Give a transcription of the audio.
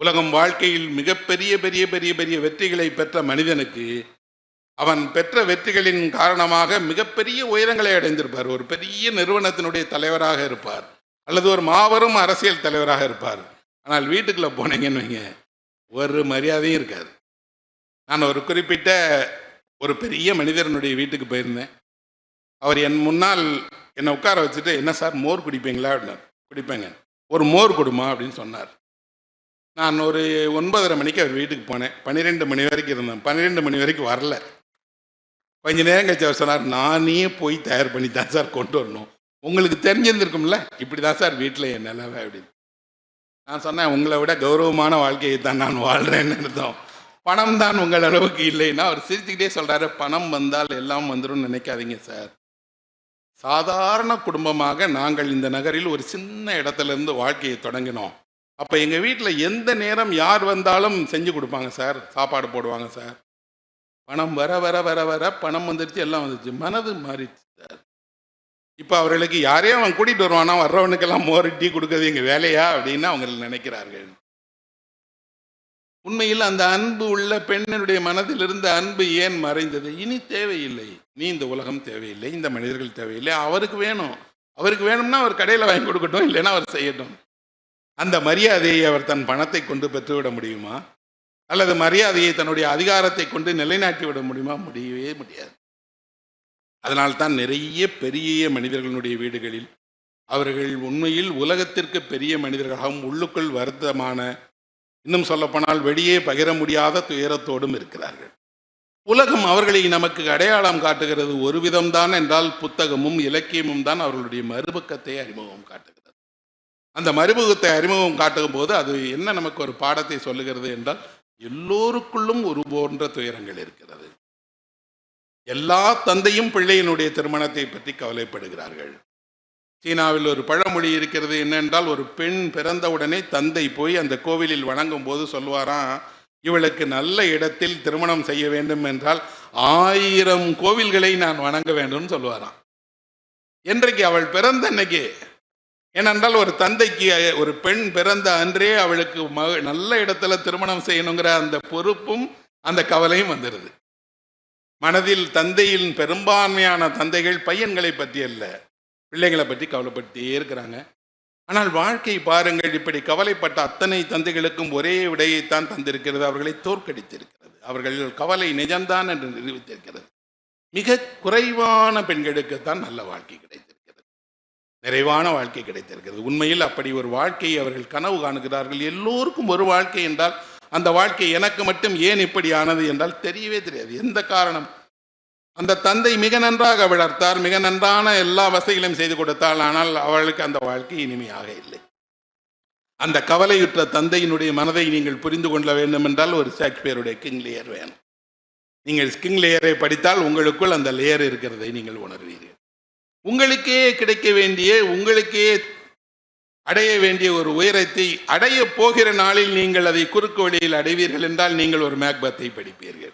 உலகம் வாழ்க்கையில் மிகப்பெரிய பெரிய பெரிய பெரிய வெற்றிகளை பெற்ற மனிதனுக்கு அவன் பெற்ற வெற்றிகளின் காரணமாக மிகப்பெரிய உயரங்களை அடைந்திருப்பார். ஒரு பெரிய நிறுவனத்தினுடைய தலைவராக இருப்பார், அல்லது ஒரு மாபெரும் அரசியல் தலைவராக இருப்பார். ஆனால் வீட்டுக்குள்ளே போனீங்கன்னு வைங்க, ஒரு மரியாதையும் இருக்காது. நான் ஒரு குறிப்பிட்ட ஒரு பெரிய மனிதனுடைய வீட்டுக்கு போயிருந்தேன். அவர் என் முன்னால் என்னை உட்கார வச்சுட்டு, என்ன சார் மோர் குடிப்பீங்களா அப்படின்னார். குடிப்பேங்க. ஒரு மோர் கொடுமா அப்படின்னு சொன்னார். நான் ஒரு 9:30 மணிக்கு அவர் வீட்டுக்கு போனேன். 12 மணி வரைக்கும் இருந்தேன். 12 மணி வரைக்கும் வரல. கொஞ்ச நேரம் கழிச்சு அவர் சொன்னார், நானே போய் தயார் பண்ணி தான் சார் கொண்டு வரணும். உங்களுக்கு தெரிஞ்சிருந்திருக்கும்ல, இப்படி தான் சார் வீட்டில் என் நிலவை அப்படின்னு. நான் சொன்னேன், உங்களை விட கௌரவமான வாழ்க்கையை தான் நான் வாழ்கிறேன்னு அர்த்தம். பணம் தான் உங்கள் அளவுக்கு இல்லைன்னா அவர் சிரிச்சுக்கிட்டே சொல்கிறாரு, பணம் வந்தால் எல்லாம் வந்துடும் நினைக்காதீங்க சார். சாதாரண குடும்பமாக நாங்கள் இந்த நகரில் ஒரு சின்ன இடத்துலேருந்து வாழ்க்கையை தொடங்கினோம். அப்போ எங்கள் வீட்டில் எந்த நேரம் யார் வந்தாலும் செஞ்சு கொடுப்பாங்க சார், சாப்பாடு போடுவாங்க சார். பணம் வர வர வர வர பணம் வந்துடுச்சு, எல்லாம் வந்துடுச்சு, மனது மாறிடுச்சு சார். இப்போ அவர்களுக்கு யாரையும் அவன் கூட்டிகிட்டு வருவானா, வர்றவனுக்கெல்லாம் மோர் டீ கொடுக்கறது எங்கள் வேலையா அப்படின்னு அவங்க நினைக்கிறார்கள். உண்மையில் அந்த அன்பு உள்ள பெண்ணினுடைய மனதில் இருந்த அன்பு ஏன் மறைந்தது? இனி தேவையில்லை, நீ இந்த உலகம் தேவையில்லை, இந்த மனிதர்கள் தேவையில்லை, அவருக்கு வேணும். அவருக்கு வேணும்னா அவர் கடையில் வாங்கி கொடுக்கட்டும், இல்லைன்னா அவர் செய்யட்டும். அந்த மரியாதையை அவர் தன் பணத்தை கொண்டு பெற்றுவிட முடியுமா? அல்லது மரியாதையை தன்னுடைய அதிகாரத்தை கொண்டு நிலைநாட்டி விட முடியுமா? முடியவே முடியாது. அதனால்தான் நிறைய பெரிய மனிதர்களுடைய வீடுகளில் அவர்கள் உண்மையில் உலகத்திற்கு பெரிய மனிதர்களாகவும் உள்ளுக்குள் வருத்தமான, இன்னும் சொல்லப்போனால் வெளியே பகிர முடியாத துயரத்தோடும் இருக்கிறார்கள். உலகம் அவர்களை நமக்கு அடையாளம் காட்டுகிறது ஒரு விதம்தான் என்றால், புத்தகமும் இலக்கியமும் தான் அவர்களுடைய மறுபக்கத்தை அறிமுகம் காட்டுகிறது. அந்த மறுமுகத்தை அறிமுகம் காட்டும் போது அது என்ன நமக்கு ஒரு பாடத்தை சொல்லுகிறது என்றால், எல்லோருக்குள்ளும் ஒரு போன்ற துயரங்கள் இருக்கிறது. எல்லா தந்தையும் பிள்ளையினுடைய திருமணத்தை பற்றி கவலைப்படுகிறார்கள். சீனாவில் ஒரு பழமொழி இருக்கிறது, என்னென்றால், ஒரு பெண் பிறந்தவுடனே தந்தை போய் அந்த கோவிலில் வணங்கும் போது சொல்லுவாராம், இவளுக்கு நல்ல இடத்தில் திருமணம் செய்ய வேண்டும் என்றால் 1000 கோவில்களை நான் வணங்க வேண்டும்னு சொல்லுவாராம். என்றைக்கு அவள் பிறந்த அன்னைக்கு. ஏனென்றால் ஒரு தந்தைக்கு ஒரு பெண் பிறந்த அன்றே அவளுக்கு நல்ல இடத்துல திருமணம் செய்யணுங்கிற அந்த பொறுப்பும் அந்த கவலையும் வந்துடுது. மனதில் தந்தையின் பெரும்பான்மையான தந்தைகள் பையன்களை பற்றி அல்ல, பிள்ளைகளை பற்றி கவலைப்பட்டே இருக்கிறாங்க. ஆனால் வாழ்க்கை பாருங்கள், இப்படி கவலைப்பட்ட அத்தனை தந்தைகளுக்கும் ஒரே விடையைத்தான் தந்திருக்கிறது, அவர்களை தோற்கடித்திருக்கிறது. அவர்கள் கவலை நிஜம்தான் என்று நிரூபித்திருக்கிறது. மிக குறைவான பெண்களுக்குத்தான் நல்ல வாழ்க்கை கிடைத்திருக்கிறது, நிறைவான வாழ்க்கை கிடைத்திருக்கிறது. உண்மையில் அப்படி ஒரு வாழ்க்கையை அவர்கள் கனவு காணுகிறார்கள். எல்லோருக்கும் ஒரு வாழ்க்கை என்றால், அந்த வாழ்க்கை எனக்கு மட்டும் ஏன் இப்படி ஆனது என்றால் தெரியவே தெரியாது. எந்த காரணம்? அந்த தந்தை மிக நன்றாக வளர்த்தார், மிக நன்றான எல்லா வசதிகளையும் செய்து கொடுத்தாள், ஆனால் அவளுக்கு அந்த வாழ்க்கை இனிமையாக இல்லை. அந்த கவலையுற்ற தந்தையினுடைய மனதை நீங்கள் புரிந்து கொள்ள வேண்டும் என்றால் ஒரு ஷேக்ஸ்பியருடைய கிங் லியர் வேணும். நீங்கள் கிங் லியரை படித்தால் உங்களுக்குள் அந்த லேயர் இருக்கிறதை நீங்கள் உணர்வீர்கள். உங்களுக்கே கிடைக்க வேண்டிய, உங்களுக்கே அடைய வேண்டிய ஒரு உயரத்தை அடைய போகிற நாளில் நீங்கள் அதை குறுக்கு வழியில் அடைவீர்கள் என்றால் நீங்கள் ஒரு மேக்பத்தை படிப்பீர்கள்.